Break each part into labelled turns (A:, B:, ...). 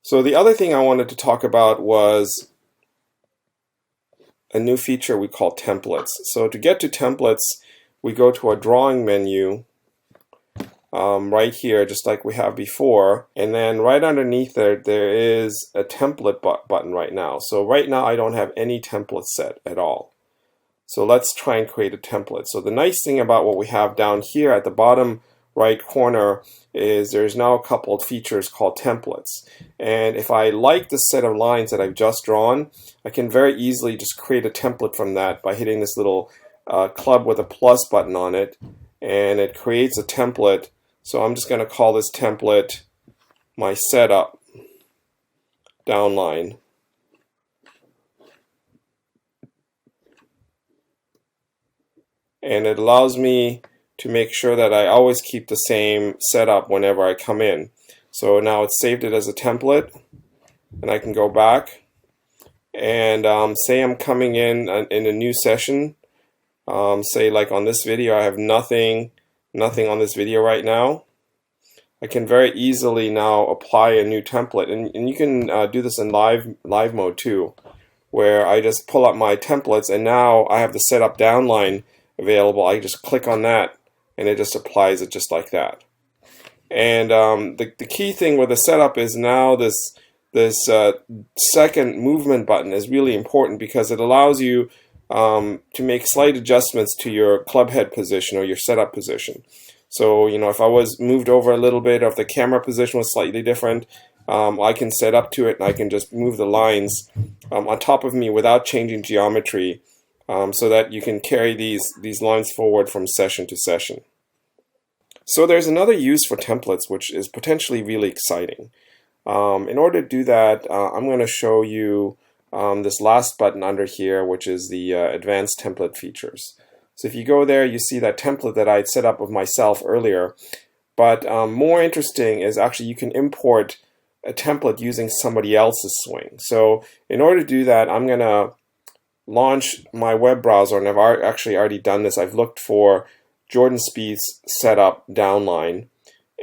A: So the other thing I wanted to talk about was a new feature we call templates. So to get to templates, we go to our drawing menu right here, just like we have before, and then right underneath there is a template button right now. So right now I don't have any template set at all. So let's try and create a template. So the nice thing about what we have down here at the bottom right corner is there's now a couple of features called templates. And if I like the set of lines that I've just drawn, I can very easily just create a template from that by hitting this little club with a plus button on it, and it creates a template. So I'm just going to call this template my setup downline. And it allows me to make sure that I always keep the same setup whenever I come in. So now it's saved it as a template, and I can go back and say I'm coming in a new session. Say like on this video, I have nothing on this video right now. I can very easily now apply a new template, and you can do this in live mode too, where I just pull up my templates, and now I have the setup downline available. I just click on that, and it just applies it just like that. And the key thing with the setup is now this second movement button is really important, because it allows you to make slight adjustments to your club head position or your setup position. So, you know, if I was moved over a little bit, or if the camera position was slightly different, I can set up to it, and I can just move the lines on top of me without changing geometry, so that you can carry these lines forward from session to session. So there's another use for templates which is potentially really exciting. In order to do that, I'm going to show you this last button under here, which is the advanced template features. So if you go there, you see that template that I had set up of myself earlier. But more interesting is actually you can import a template using somebody else's swing. So in order to do that, I'm going to launch my web browser, and I've actually already done this. I've looked for Jordan Spieth's setup downline,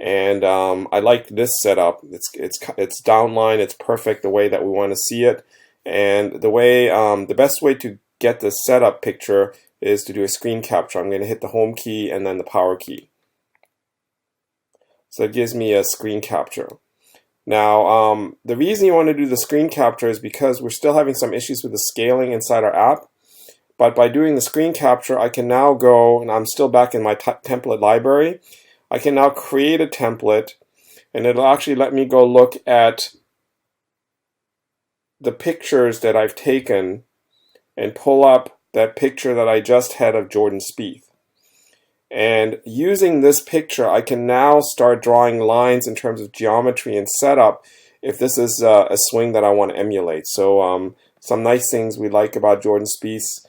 A: and I like this setup. It's downline. It's perfect the way that we want to see it. And the best way to get the setup picture is to do a screen capture. I'm going to hit the home key and then the power key. So it gives me a screen capture. Now, the reason you want to do the screen capture is because we're still having some issues with the scaling inside our app. But by doing the screen capture, I can now go, and I'm still back in my template library, I can now create a template, and it'll actually let me go look at the pictures that I've taken and pull up that picture that I just had of Jordan Spieth. And using this picture, I can now start drawing lines in terms of geometry and setup if this is a swing that I want to emulate. So some nice things we like about Jordan Spieth's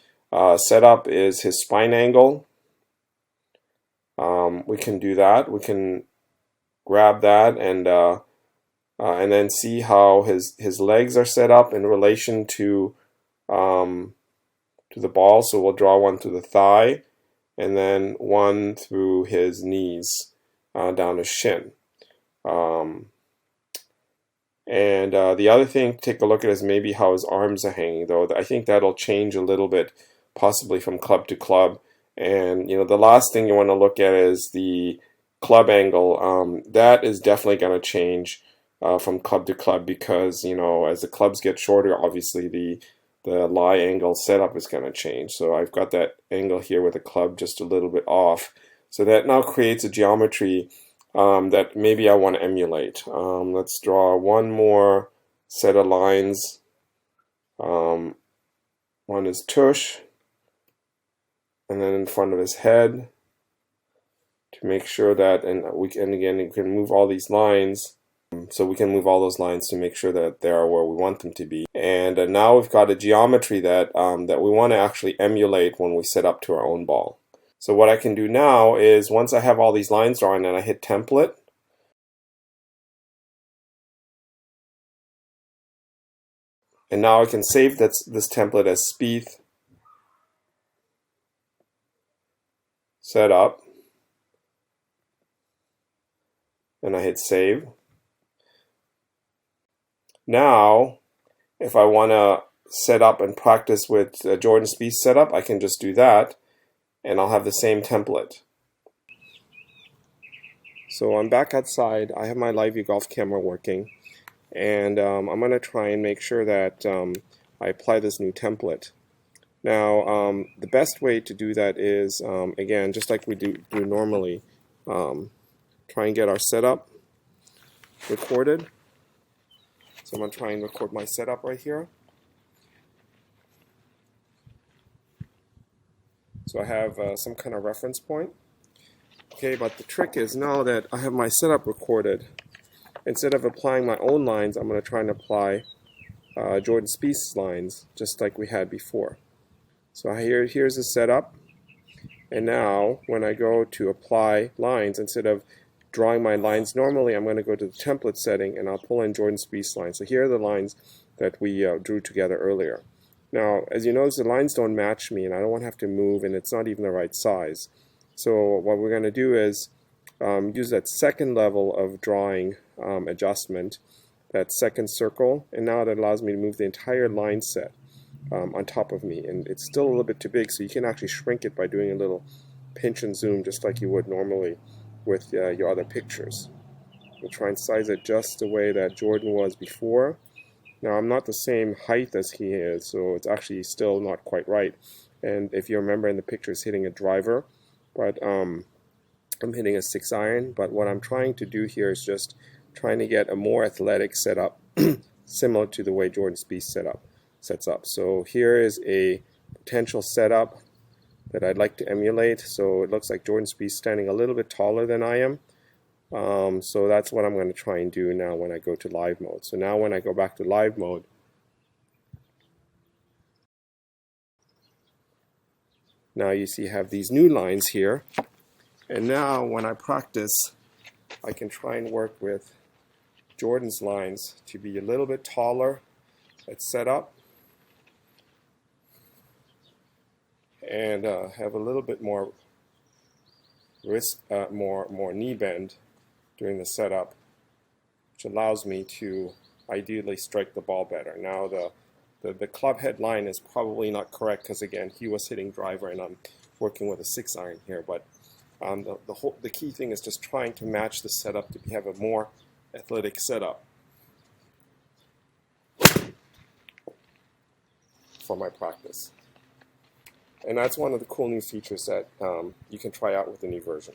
A: setup is his spine angle. We can do that. We can grab that and then see how his legs are set up in relation to the ball. So we'll draw one through the thigh, and then one through his knees down his shin. And the other thing to take a look at is maybe how his arms are hanging, though. I think that'll change a little bit, possibly from club to club. And you know, the last thing you want to look at is the club angle. That is definitely going to change from club to club, because you know, as the clubs get shorter, obviously the lie angle setup is going to change. So I've got that angle here with the club just a little bit off. So that now creates a geometry that maybe I want to emulate. Let's draw one more set of lines. One is tush, and then in front of his head, to make sure that, and again, you can move all these lines. So we can move all those lines to make sure that they are where we want them to be. And now we've got a geometry that that we want to actually emulate when we set up to our own ball. So what I can do now is, once I have all these lines drawn and I hit template, and now I can save this template as Spieth setup, and I hit save. Now, if I want to set up and practice with Jordan Spieth setup, I can just do that, and I'll have the same template. So I'm back outside. I have my LiveViewGolf camera working, and I'm going to try and make sure that I apply this new template. Now, the best way to do that is, again, just like we do normally, try and get our setup recorded. So I'm going to try and record my setup right here. So I have some kind of reference point. Okay, but the trick is now that I have my setup recorded, instead of applying my own lines, I'm going to try and apply Jordan Spieth's lines, just like we had before. So here's the setup, and now when I go to apply lines, instead of drawing my lines normally, I'm going to go to the template setting and I'll pull in Jordan Spieth's lines. So here are the lines that we drew together earlier. Now, as you notice, the lines don't match me, and I don't want to have to move, and it's not even the right size. So what we're going to do is use that second level of drawing adjustment, that second circle, and now that allows me to move the entire line set on top of me. And it's still a little bit too big, so you can actually shrink it by doing a little pinch and zoom, just like you would normally with your other pictures. We'll try and size it just the way that Jordan was before. Now, I'm not the same height as he is, so it's actually still not quite right. And if you remember in the picture, it's hitting a driver, but I'm hitting a 6-iron. But what I'm trying to do here is just trying to get a more athletic setup, similar to the way Jordan Spieth sets up. So here is a potential setup that I'd like to emulate. So it looks like Jordan Spieth standing a little bit taller than I am. So that's what I'm going to try and do now when I go to live mode. So now when I go back to live mode, now you see I have these new lines here. And now when I practice, I can try and work with Jordan's lines to be a little bit taller at setup and have a little bit more wrist, more knee bend during the setup, which allows me to ideally strike the ball better. Now the club head line is probably not correct because again he was hitting driver and I'm working with a 6-iron here, but the key thing is just trying to match the setup to have a more athletic setup for my practice. And that's one of the cool new features that you can try out with the new version.